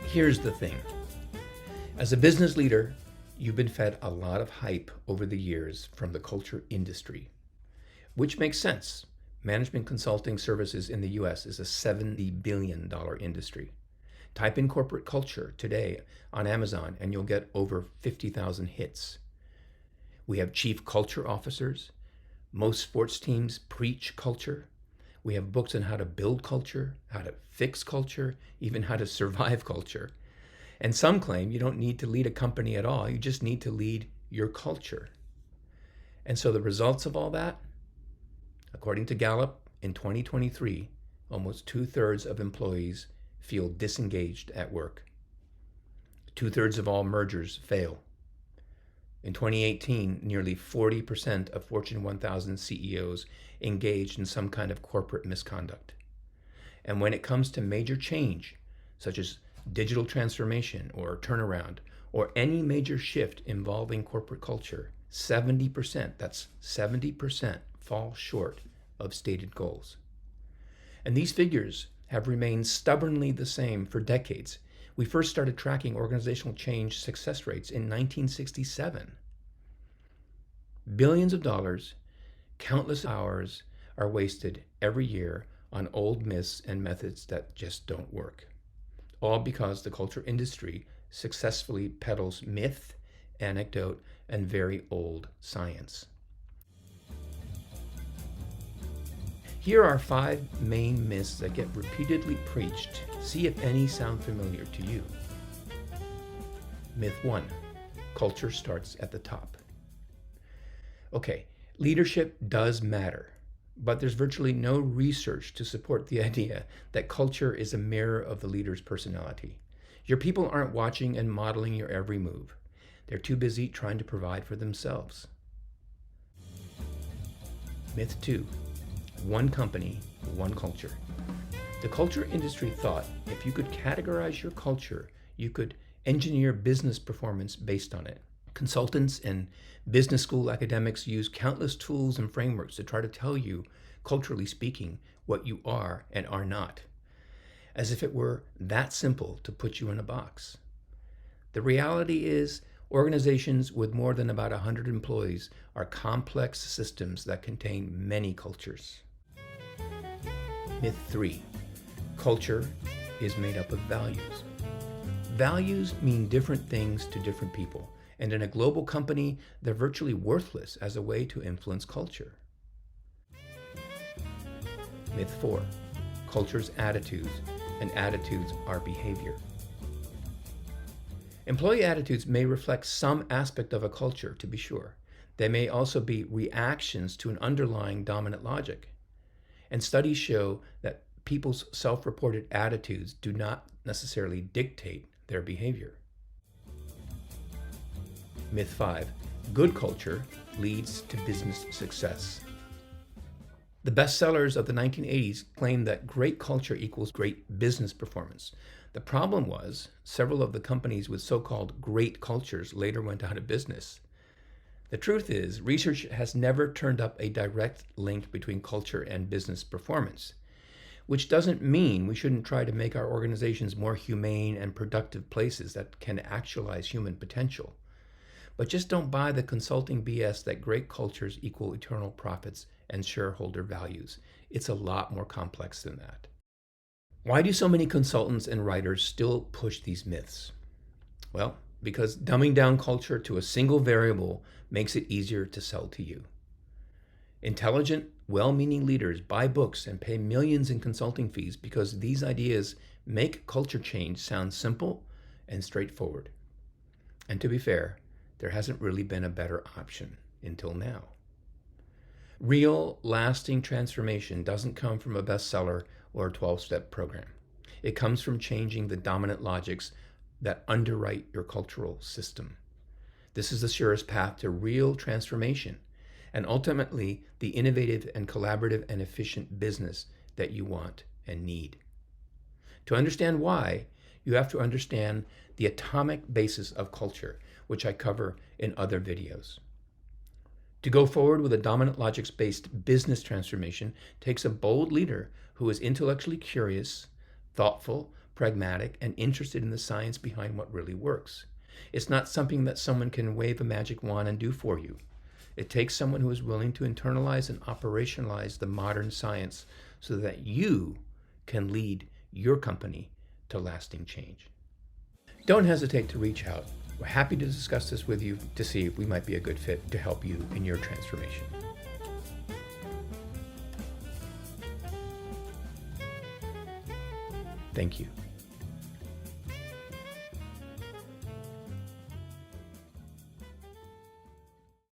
Here's the thing. As a business leader, you've been fed a lot of hype over the years from the culture industry, which makes sense. Management consulting services in the US is a $70 billion industry. Type in corporate culture today on Amazon and you'll get over 50,000 hits. We have chief culture officers. Most sports teams preach culture. We have books on how to build culture, how to fix culture, even how to survive culture. And some claim you don't need to lead a company at all. You just need to lead your culture. And so the results of all that, according to Gallup, in 2023, almost 2/3 of employees feel disengaged at work. 2/3 of all mergers fail. In 2018, nearly 40% of Fortune 1000 CEOs engaged in some kind of corporate misconduct. And when it comes to major change, such as digital transformation or turnaround, or any major shift involving corporate culture, 70%, that's 70%, fall short of stated goals. And these figures have remained stubbornly the same for decades. We first started tracking organizational change success rates in 1967. Billions of dollars, countless hours are wasted every year on old myths and methods that just don't work. All because the culture industry successfully peddles myth, anecdote, and very old science. Here are 5 main myths that get repeatedly preached. See if any sound familiar to you. Myth 1, culture starts at the top. Okay, leadership does matter, but there's virtually no research to support the idea that culture is a mirror of the leader's personality. Your people aren't watching and modeling your every move. They're too busy trying to provide for themselves. Myth 2, one company, one culture. The culture industry thought if you could categorize your culture, you could engineer business performance based on it. Consultants and business school academics use countless tools and frameworks to try to tell you, culturally speaking, what you are and are not, as if it were that simple to put you in a box. The reality is, organizations with more than about 100 employees are complex systems that contain many cultures. Myth 3, culture is made up of values. Values mean different things to different people, and in a global company, they're virtually worthless as a way to influence culture. Myth 4, culture's attitudes, and attitudes are behavior. Employee attitudes may reflect some aspect of a culture, to be sure. They may also be reactions to an underlying dominant logic. And studies show that people's self-reported attitudes do not necessarily dictate their behavior. Myth 5, good culture leads to business success. The bestsellers of the 1980s claimed that great culture equals great business performance. The problem was, several of the companies with so-called great cultures later went out of business. The truth is, research has never turned up a direct link between culture and business performance, which doesn't mean we shouldn't try to make our organizations more humane and productive places that can actualize human potential. But just don't buy the consulting BS that great cultures equal eternal profits and shareholder values. It's a lot more complex than that. Why do so many consultants and writers still push these myths? Well, because dumbing down culture to a single variable makes it easier to sell to you. Intelligent, well-meaning leaders buy books and pay millions in consulting fees because these ideas make culture change sound simple and straightforward. And to be fair, there hasn't really been a better option until now. Real, lasting transformation doesn't come from a bestseller or a 12-step program. It comes from changing the dominant logics that underwrite your cultural system. This is the surest path to real transformation and ultimately the innovative and collaborative and efficient business that you want and need. To understand why, you have to understand the atomic basis of culture, which I cover in other videos. To go forward with a dominant logics-based business transformation takes a bold leader who is intellectually curious, thoughtful, pragmatic, and interested in the science behind what really works. It's not something that someone can wave a magic wand and do for you. It takes someone who is willing to internalize and operationalize the modern science so that you can lead your company to lasting change. Don't hesitate to reach out. We're happy to discuss this with you to see if we might be a good fit to help you in your transformation. Thank you.